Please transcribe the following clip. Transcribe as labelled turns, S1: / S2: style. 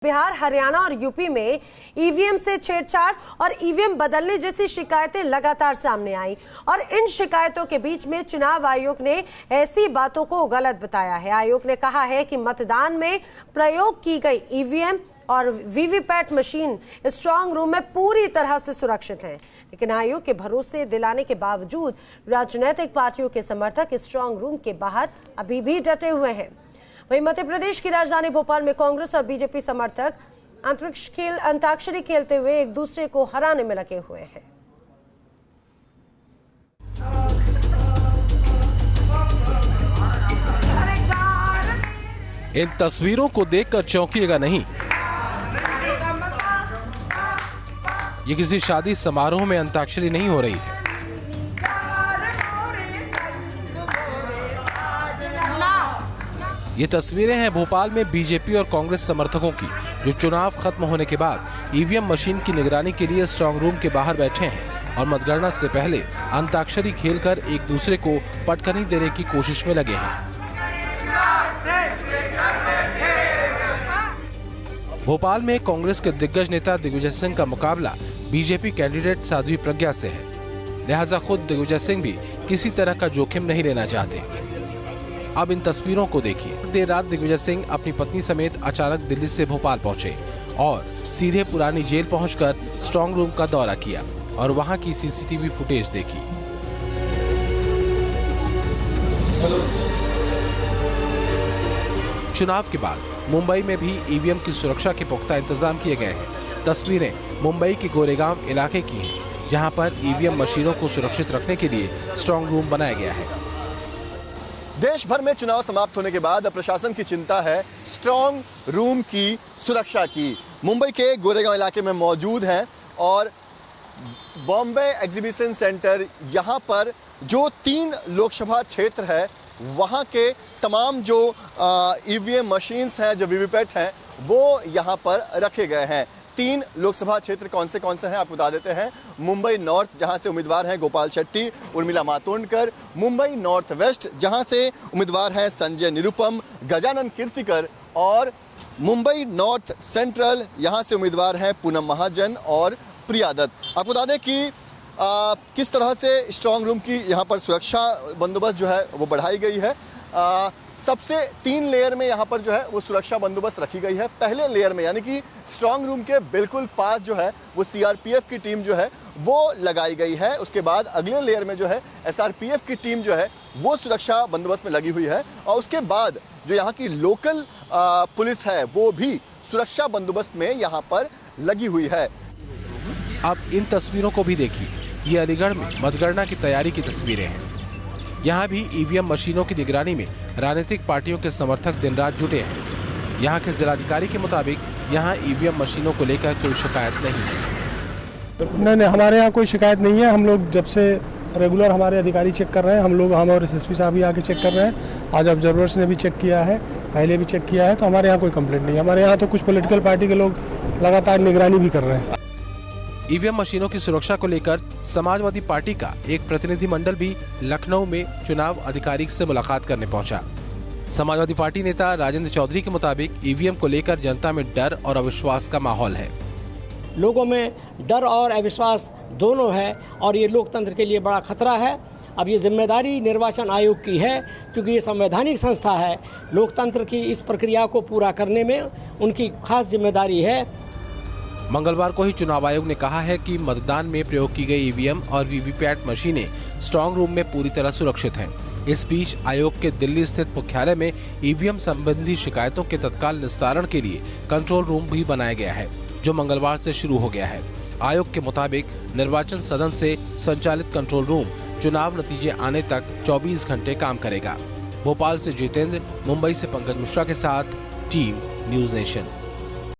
S1: बिहार, हरियाणा और यूपी में ईवीएम से छेड़छाड़ और ईवीएम बदलने जैसी शिकायतें लगातार सामने आई और इन शिकायतों के बीच में चुनाव आयोग ने ऐसी बातों को गलत बताया है। आयोग ने कहा है कि मतदान में प्रयोग की गई ईवीएम और वीवीपैट मशीन स्ट्रांग रूम में पूरी तरह से सुरक्षित हैं, लेकिन आयोग के भरोसे दिलाने के बावजूद राजनीतिक पार्टियों के समर्थक स्ट्रांग रूम के बाहर अभी भी डटे हुए हैं। वहीं मध्य प्रदेश की राजधानी भोपाल में कांग्रेस और बीजेपी समर्थक अंताक्षरी खेलते हुए एक दूसरे को हराने में लगे हुए हैं।
S2: इन तस्वीरों को देखकर चौंकिएगा नहीं। ये किसी शादी समारोह में अंताक्षरी नहीं हो रही है। ये तस्वीरें हैं भोपाल में बीजेपी और कांग्रेस समर्थकों की, जो चुनाव खत्म होने के बाद ईवीएम मशीन की निगरानी के लिए स्ट्रांग रूम के बाहर बैठे हैं और मतगणना से पहले अंताक्षरी खेलकर एक दूसरे को पटखनी देने की कोशिश में लगे हैं। भोपाल में कांग्रेस के दिग्गज नेता दिग्विजय सिंह का मुकाबला बीजेपी कैंडिडेट साध्वी प्रज्ञा से है, लिहाजा खुद दिग्विजय सिंह भी किसी तरह का जोखिम नहीं लेना चाहते। अब इन तस्वीरों को देखिए। देर रात दिग्विजय सिंह अपनी पत्नी समेत अचानक दिल्ली से भोपाल पहुंचे और सीधे पुरानी जेल पहुंचकर स्ट्रांग रूम का दौरा किया और वहां की सीसीटीवी फुटेज देखी। चुनाव के बाद मुंबई में भी ईवीएम की सुरक्षा के पुख्ता इंतजाम किए गए हैं। तस्वीरें मुंबई के गोरेगांव इलाके की हैं, जहां पर ईवीएम मशीनों को सुरक्षित रखने के लिए स्ट्रांग रूम बनाया गया है।
S3: देश भर में चुनाव समाप्त होने के बाद अब प्रशासन की चिंता है स्ट्रांग रूम की सुरक्षा की। मुंबई के गोरेगांव इलाके में मौजूद हैं और बॉम्बे एग्जीबिशन सेंटर, यहाँ पर जो 3 लोकसभा क्षेत्र है वहाँ के तमाम जो ईवीएम मशीन्स हैं, जो वीवीपैट हैं, वो यहाँ पर रखे गए हैं। 3 लोकसभा क्षेत्र कौन से हैं आपको बता देते हैं। मुंबई नॉर्थ, जहां से उम्मीदवार हैं गोपाल शेट्टी, उर्मिला मातोंडकर। मुंबई नॉर्थ वेस्ट, जहां से उम्मीदवार हैं संजय निरुपम, गजानन कीर्तिकर। और मुंबई नॉर्थ सेंट्रल, यहां से उम्मीदवार हैं पूनम महाजन और प्रिया दत्त। आपको बता दें कि किस तरह से स्ट्रांग रूम की यहाँ पर सुरक्षा बंदोबस्त जो है वो बढ़ाई गई है। सबसे 3 लेयर में यहाँ पर जो है वो सुरक्षा बंदोबस्त रखी गई है। पहले लेयर में, यानी कि स्ट्रांग रूम के बिल्कुल पास जो है वो सीआरपीएफ की टीम जो है वो लगाई गई है। उसके बाद अगले लेयर में जो है एसआरपीएफ की टीम जो है वो सुरक्षा बंदोबस्त में लगी हुई है और उसके बाद जो यहाँ की लोकल पुलिस है वो भी सुरक्षा बंदोबस्त में यहाँ पर लगी हुई है।
S2: अब इन तस्वीरों को भी देखिए। ये अलीगढ़ में मतगणना की तैयारी की तस्वीरें हैं। यहाँ भी ईवीएम मशीनों की निगरानी में राजनीतिक पार्टियों के समर्थक दिन रात जुटे हैं। यहाँ के जिलाधिकारी के मुताबिक यहाँ ईवीएम मशीनों को लेकर कोई शिकायत नहीं है।
S4: नहीं, हमारे यहाँ कोई शिकायत नहीं है। हम लोग जब से रेगुलर हमारे अधिकारी चेक कर रहे हैं, हम और एसएसपी साहब भी आके चेक कर रहे हैं। आज ऑब्जर्वर्स ने भी चेक किया है, पहले भी चेक किया है, तो हमारे यहाँ कोई कंप्लेंट नहीं है। हमारे यहाँ तो कुछ पॉलिटिकल पार्टी के लोग लगातार निगरानी भी कर रहे हैं।
S2: ईवीएम मशीनों की सुरक्षा को लेकर समाजवादी पार्टी का एक प्रतिनिधि मंडल भी लखनऊ में चुनाव अधिकारी से मुलाकात करने पहुंचा। समाजवादी पार्टी नेता राजेंद्र चौधरी के मुताबिक ईवीएम को लेकर जनता में डर और अविश्वास का माहौल है।
S5: लोगों में डर और अविश्वास दोनों है और ये लोकतंत्र के लिए बड़ा खतरा है। अब ये जिम्मेदारी निर्वाचन आयोग की है, क्योंकि ये संवैधानिक संस्था है। लोकतंत्र की इस प्रक्रिया को पूरा करने में उनकी खास जिम्मेदारी है।
S2: मंगलवार को ही चुनाव आयोग ने कहा है कि मतदान में प्रयोग की गई ईवीएम और वीवीपैट मशीनें स्ट्रांग रूम में पूरी तरह सुरक्षित हैं। इस बीच आयोग के दिल्ली स्थित मुख्यालय में ईवीएम संबंधी शिकायतों के तत्काल निस्तारण के लिए कंट्रोल रूम भी बनाया गया है, जो मंगलवार से शुरू हो गया है। आयोग के मुताबिक निर्वाचन सदन से संचालित कंट्रोल रूम चुनाव नतीजे आने तक 24 घंटे काम करेगा। भोपाल से जितेंद्र, मुंबई से पंकज मिश्रा के साथ टीम न्यूज़ नेशन।